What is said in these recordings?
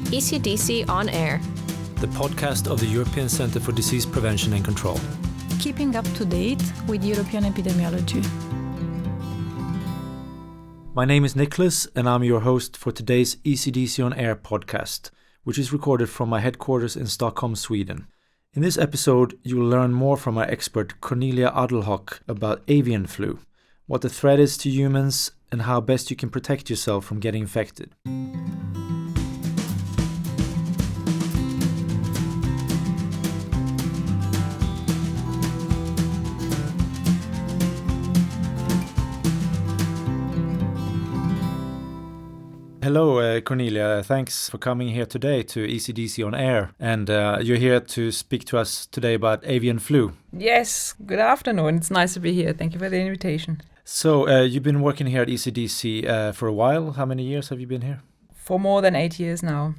ECDC On Air, the podcast of the European Centre for Disease Prevention and Control. Keeping up to date with European epidemiology. My name is Nicholas, and I'm your host for today's ECDC On Air podcast, which is recorded from my headquarters in Stockholm, Sweden. In this episode, you will learn more from our expert Cornelia Adlhoch about avian flu, what the threat is to humans, and how best you can protect yourself from getting infected. Hello, Cornelia. Thanks for coming here today to ECDC On Air. And you're here to speak to us today about avian flu. Yes, good afternoon. It's nice to be here. Thank you for the invitation. So you've been working here at ECDC for a while. How many years have you been here? For more than 8 years now.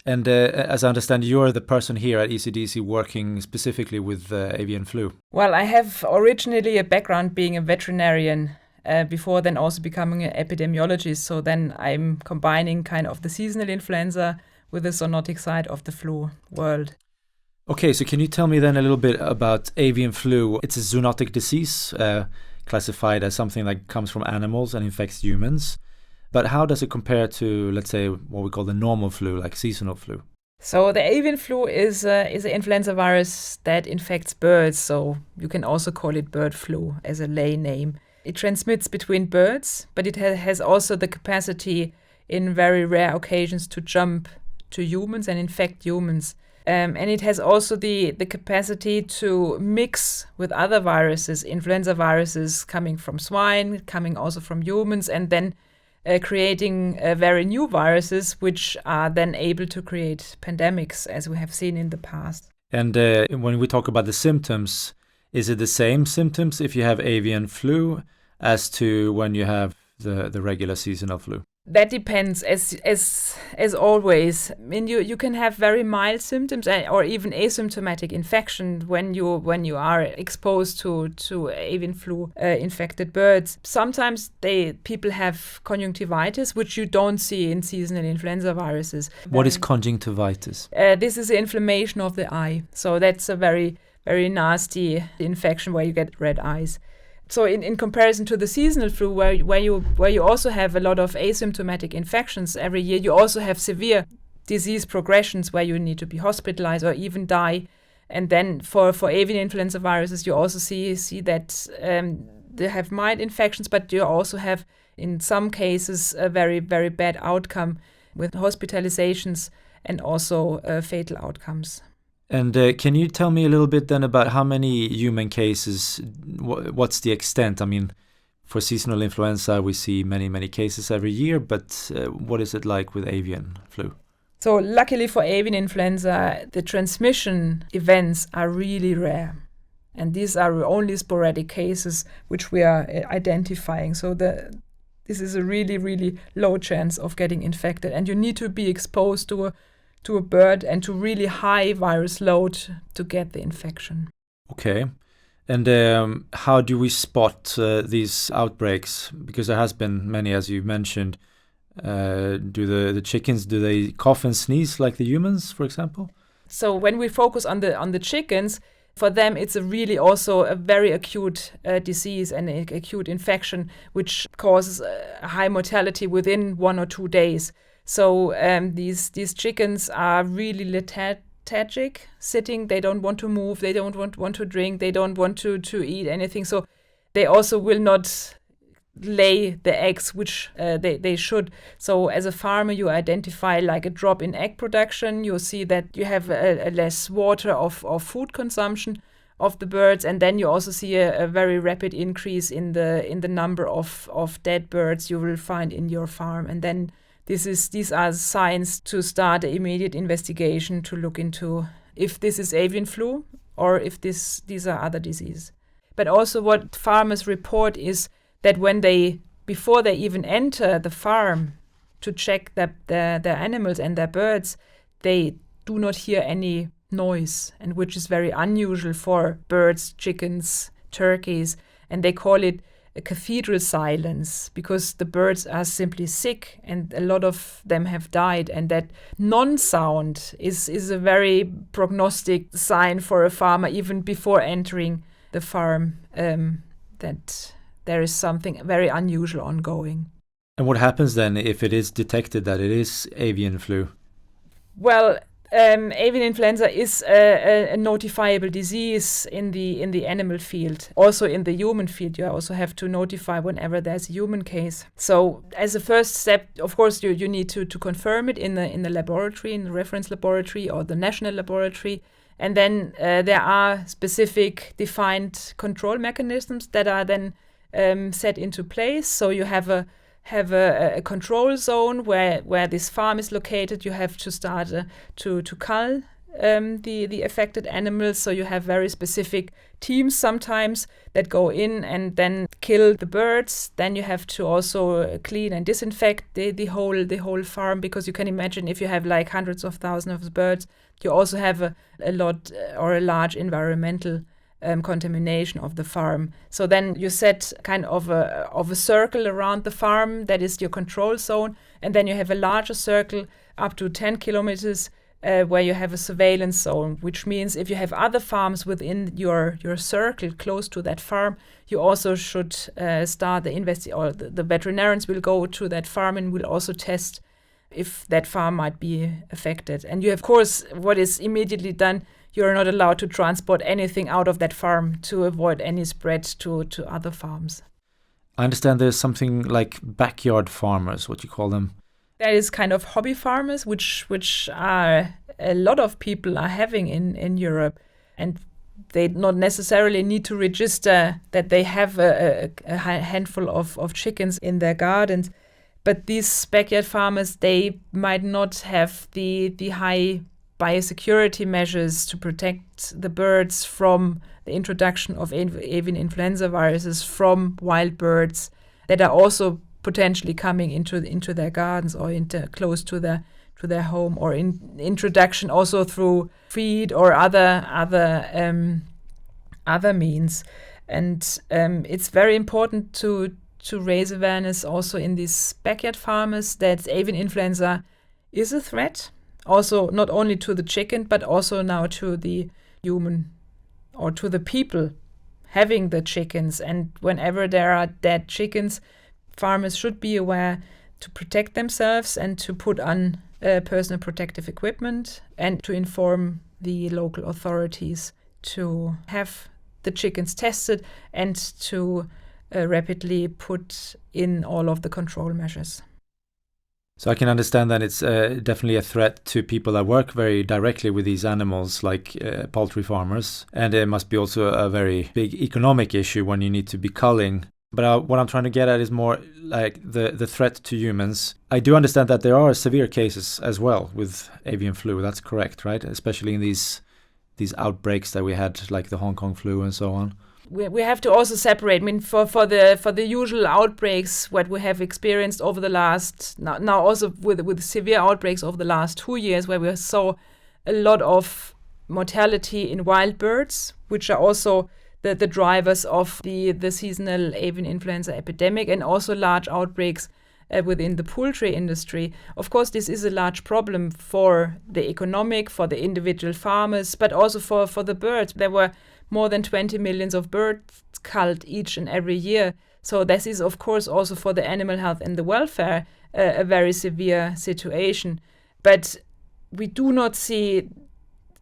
And as I understand, you're the person here at ECDC working specifically with avian flu. Well, I have originally a background being a veterinarian, before then also becoming an epidemiologist. So then I'm combining kind of the seasonal influenza with the zoonotic side of the flu world. Okay, so can you tell me then a little bit about avian flu? It's a zoonotic disease, classified as something that comes from animals and infects humans. But how does it compare to, let's say, what we call the normal flu, like seasonal flu? So the avian flu is an influenza virus that infects birds. So you can also call it bird flu as a lay name. It transmits between birds, but it has also the capacity in very rare occasions to jump to humans and infect humans. And it has also the capacity to mix with other viruses, influenza viruses coming from swine, coming also from humans, and then creating very new viruses, which are then able to create pandemics, as we have seen in the past. And when we talk about the symptoms, is it the same symptoms if you have avian flu as to when you have the regular seasonal flu? That depends, as always. I mean, you can have very mild symptoms or even asymptomatic infection when you are exposed to avian flu infected birds. Sometimes people have conjunctivitis, which you don't see in seasonal influenza viruses. What is conjunctivitis? This is inflammation of the eye. So that's a very, very nasty infection where you get red eyes. So in comparison to the seasonal flu, where you also have a lot of asymptomatic infections every year, you also have severe disease progressions where you need to be hospitalized or even die. And then for avian influenza viruses, you also see that they have mild infections, but you also have, in some cases, a very, very bad outcome with hospitalizations and also fatal outcomes. And can you tell me a little bit then about how many human cases, what's the extent? I mean, for seasonal influenza, we see many, many cases every year, but what is it like with avian flu? So luckily for avian influenza, the transmission events are really rare. And these are only sporadic cases which we are identifying. So this is a really, really low chance of getting infected. And you need to be exposed to a bird and to really high virus load to get the infection. Okay. And how do we spot these outbreaks? Because there has been many, as you mentioned. Do the chickens, do they cough and sneeze like the humans, for example? So when we focus on the chickens, for them it's really also a very acute disease and an acute infection, which causes a high mortality within 1 or 2 days. So these chickens are really lethargic, sitting. They don't want to move. They don't want to drink. They don't want to eat anything. So they also will not lay the eggs, which they should. So as a farmer, you identify like a drop in egg production. You see that you have a less water of food consumption of the birds, and then you also see a very rapid increase in the number of dead birds you will find in your farm, and then. These are signs to start an immediate investigation to look into if this is avian flu or if these are other diseases. But also what farmers report is that before they even enter the farm to check their animals and their birds, they do not hear any noise, and which is very unusual for birds, chickens, turkeys, and they call it a cathedral silence, because the birds are simply sick and a lot of them have died. And that non-sound is a very prognostic sign for a farmer, even before entering the farm, that there is something very unusual ongoing. And what happens then if it is detected that it is avian flu? Well, avian influenza is a notifiable disease in the animal field. Also in the human field, you also have to notify whenever there's a human case. So as a first step, of course, you need to confirm it in the laboratory, in the reference laboratory or the national laboratory. And then there are specific defined control mechanisms that are then set into place. So you have a control zone where this farm is located. You have to start to cull the affected animals. So you have very specific teams sometimes that go in and then kill the birds. Then you have to also clean and disinfect the whole farm, because you can imagine if you have like hundreds of thousands of birds, you also have a lot or a large environmental contamination of the farm. So then you set kind of a circle around the farm that is your control zone, and then you have a larger circle up to 10 kilometers where you have a surveillance zone, which means if you have other farms within your circle close to that farm, you also should start the veterinarians will go to that farm and will also test if that farm might be affected. And you have, of course, what is immediately done, you're not allowed to transport anything out of that farm to avoid any spread to other farms. I understand there's something like backyard farmers, what you call them. There is kind of hobby farmers, which are a lot of people are having in Europe, and they not necessarily need to register that they have a handful of chickens in their gardens. But these backyard farmers, they might not have the high biosecurity measures to protect the birds from the introduction of avian influenza viruses from wild birds that are also potentially coming into their gardens or close to their home, or introduction also through feed or other means. And it's very important to raise awareness also in these backyard farmers that avian influenza is a threat, also not only to the chicken, but also now to the human or to the people having the chickens. And whenever there are dead chickens, farmers should be aware to protect themselves and to put on personal protective equipment and to inform the local authorities to have the chickens tested and to rapidly put in all of the control measures. So I can understand that it's definitely a threat to people that work very directly with these animals, like poultry farmers. And it must be also a very big economic issue when you need to be culling. But what I'm trying to get at is more like the threat to humans. I do understand that there are severe cases as well with avian flu. That's correct, right? Especially in these outbreaks that we had, like the Hong Kong flu and so on. We have to also separate. I mean, for the usual outbreaks, what we have experienced over the last now also with severe outbreaks over the last 2 years, where we saw a lot of mortality in wild birds, which are also the drivers of the seasonal avian influenza epidemic, and also large outbreaks within the poultry industry. Of course, this is a large problem for the for the individual farmers, but also for the birds. There were more than 20 million of birds culled each and every year. So this is, of course, also for the animal health and the welfare a very severe situation. But we do not see,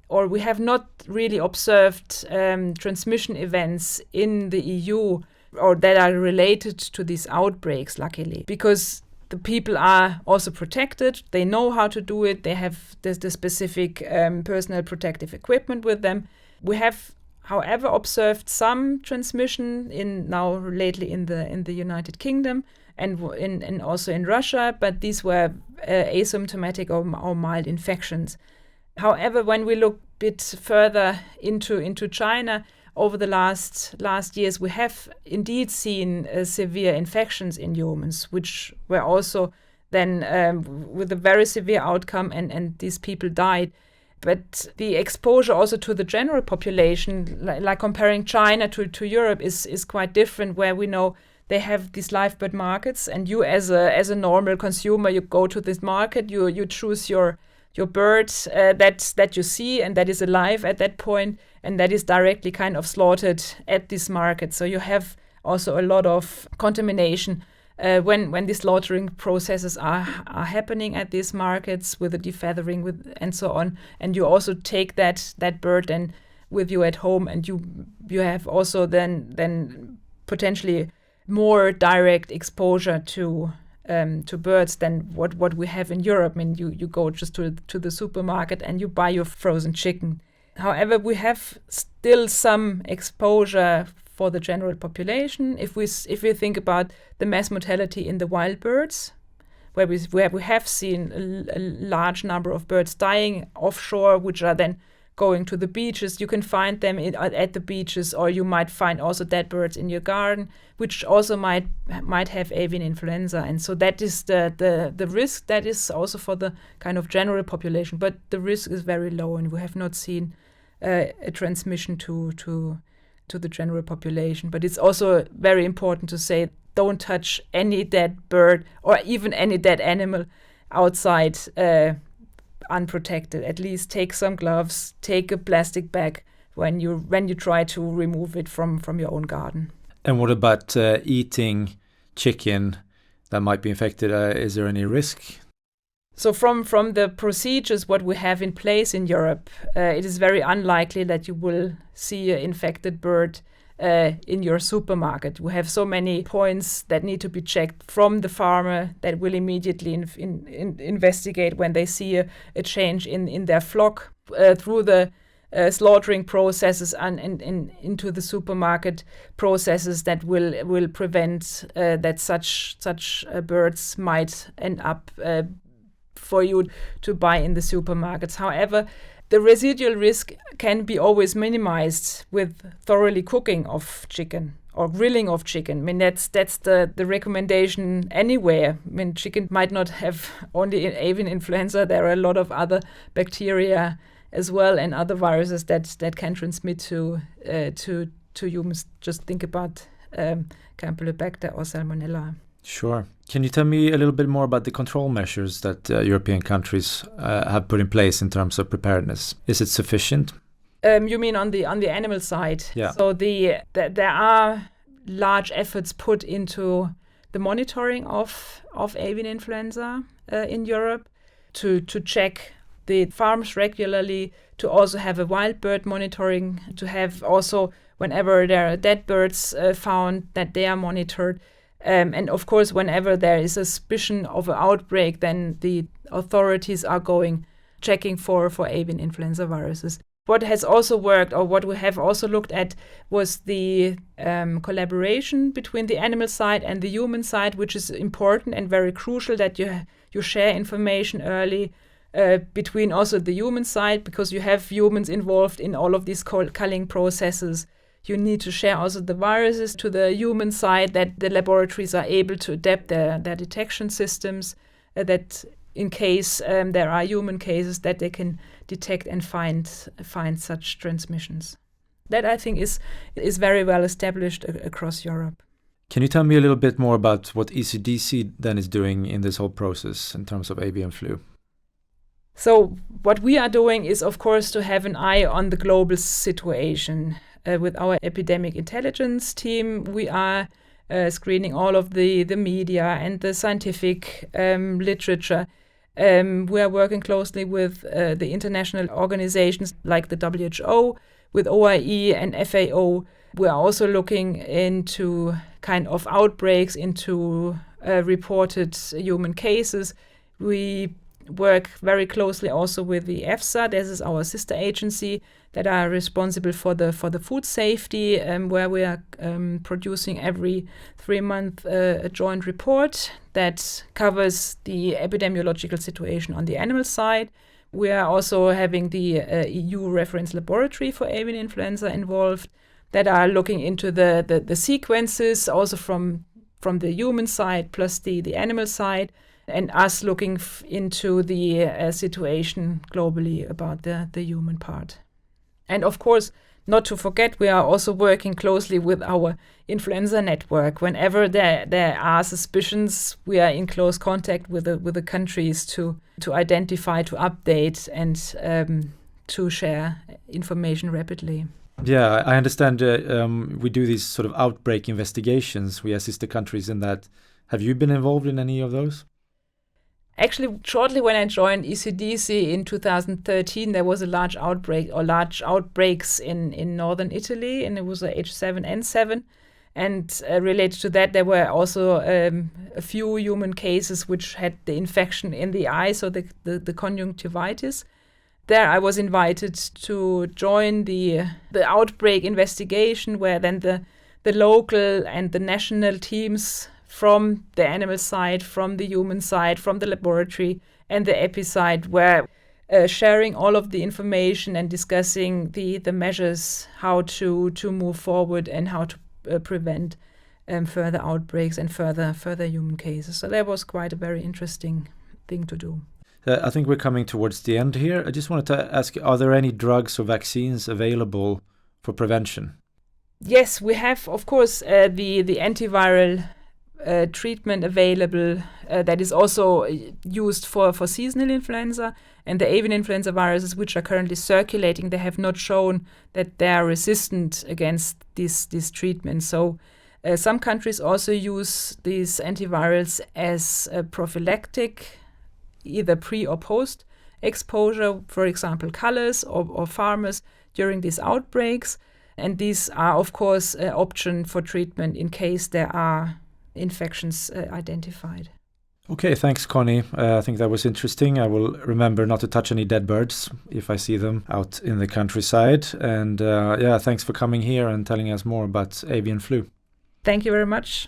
or we have not really observed transmission events in the EU or that are related to these outbreaks, luckily, because the people are also protected. They know how to do it. They have the specific personal protective equipment with them. We have, however, observed some transmission lately in the United Kingdom and also in Russia, but these were asymptomatic or mild infections. However, when we look a bit further into China, over the last years, we have indeed seen severe infections in humans, which were also then with a very severe outcome, and these people died. But the exposure also to the general population, like comparing China to Europe, is quite different, where we know they have these live bird markets, and you as a normal consumer, you go to this market, you choose your bird that you see and that is alive at that point, and that is directly kind of slaughtered at this market. So you have also a lot of contamination when the slaughtering processes are happening at these markets with the defeathering and so on. And you also take that bird then with you at home, and you have also then potentially more direct exposure to birds than what we have in Europe. I mean, you go just to the supermarket and you buy your frozen chicken. However, we have still some exposure for the general population. If we think about the mass mortality in the wild birds, where we have seen a large number of birds dying offshore, which are then going to the beaches. You can find them at the beaches, or you might find also dead birds in your garden, which also might have avian influenza. And so that is the risk. That is also for the kind of general population, but the risk is very low, and we have not seen a transmission to the general population. But it's also very important to say, don't touch any dead bird or even any dead animal outside unprotected. At least take some gloves, take a plastic bag when you try to remove it from your own garden. And what about eating chicken that might be infected? Is there any risk? So from the procedures what we have in place in Europe, it is very unlikely that you will see an infected bird in your supermarket. We have so many points that need to be checked from the farmer that will immediately investigate when they see a change in their flock through the slaughtering processes and into the supermarket processes that will prevent that such birds might end up for you to buy in the supermarkets. However, the residual risk can be always minimized with thoroughly cooking of chicken or grilling of chicken. I mean, that's the recommendation anywhere. I mean, chicken might not have only avian influenza. There are a lot of other bacteria as well and other viruses that can transmit to humans. Just think about Campylobacter or Salmonella. Sure. Can you tell me a little bit more about the control measures that European countries have put in place in terms of preparedness? Is it sufficient? You mean on the animal side? Yeah. So there are large efforts put into the monitoring of avian influenza in Europe to check the farms regularly, to also have a wild bird monitoring, to have also whenever there are dead birds found that they are monitored. And of course, whenever there is a suspicion of an outbreak, then the authorities are checking for avian influenza viruses. What has also worked, or what we have also looked at, was the collaboration between the animal side and the human side, which is important and very crucial that you share information early between also the human side, because you have humans involved in all of these culling processes. You need to share also the viruses to the human side, that the laboratories are able to adapt their detection systems, that in case there are human cases, that they can detect and find such transmissions. That, I think, is very well established across Europe. Can you tell me a little bit more about what ECDC then is doing in this whole process in terms of avian flu? So what we are doing is, of course, to have an eye on the global situation. With our epidemic intelligence team, we are screening all of the media and the scientific literature. We are working closely with the international organizations like the WHO, with OIE and FAO. We are also looking into kind of outbreaks, into reported human cases. We work very closely also with the EFSA. This is our sister agency that are responsible for the food safety, where we are producing every 3 months a joint report that covers the epidemiological situation on the animal side. We are also having the EU reference laboratory for avian influenza involved, that are looking into the sequences also from the human side plus the animal side, and us looking into the situation globally about the human part. And of course, not to forget, we are also working closely with our influenza network. Whenever there are suspicions, we are in close contact with the countries to identify, to update, and to share information rapidly. Yeah, I understand we do these sort of outbreak investigations. We assist the countries in that. Have you been involved in any of those? Actually, shortly when I joined ECDC in 2013, there was a large outbreak or large outbreaks in northern Italy, and it was a H7N7. And related to that, there were also a few human cases which had the infection in the eye, so the conjunctivitis. There I was invited to join the outbreak investigation, where then the local and the national teams from the animal side, from the human side, from the laboratory and the epi side were sharing all of the information and discussing the measures, how to move forward and how to prevent further outbreaks and further human cases. So that was quite a very interesting thing to do. I think we're coming towards the end here. I just wanted to ask, are there any drugs or vaccines available for prevention? Yes, we have, of course, the antiviral treatment available that is also used for seasonal influenza, and the avian influenza viruses which are currently circulating, they have not shown that they are resistant against this treatment. So some countries also use these antivirals as a prophylactic, either pre or post exposure, for example, cullers or farmers during these outbreaks. And these are, of course, an option for treatment in case there are infections identified. Okay, thanks, Connie. I think that was interesting. I will remember not to touch any dead birds if I see them out in the countryside. And thanks for coming here and telling us more about avian flu. Thank you very much.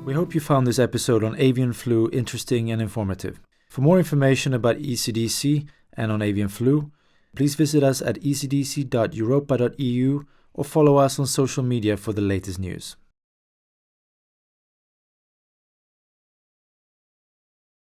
We hope you found this episode on avian flu interesting and informative. For more information about ECDC and on avian flu, please visit us at ecdc.europa.eu or follow us on social media for the latest news.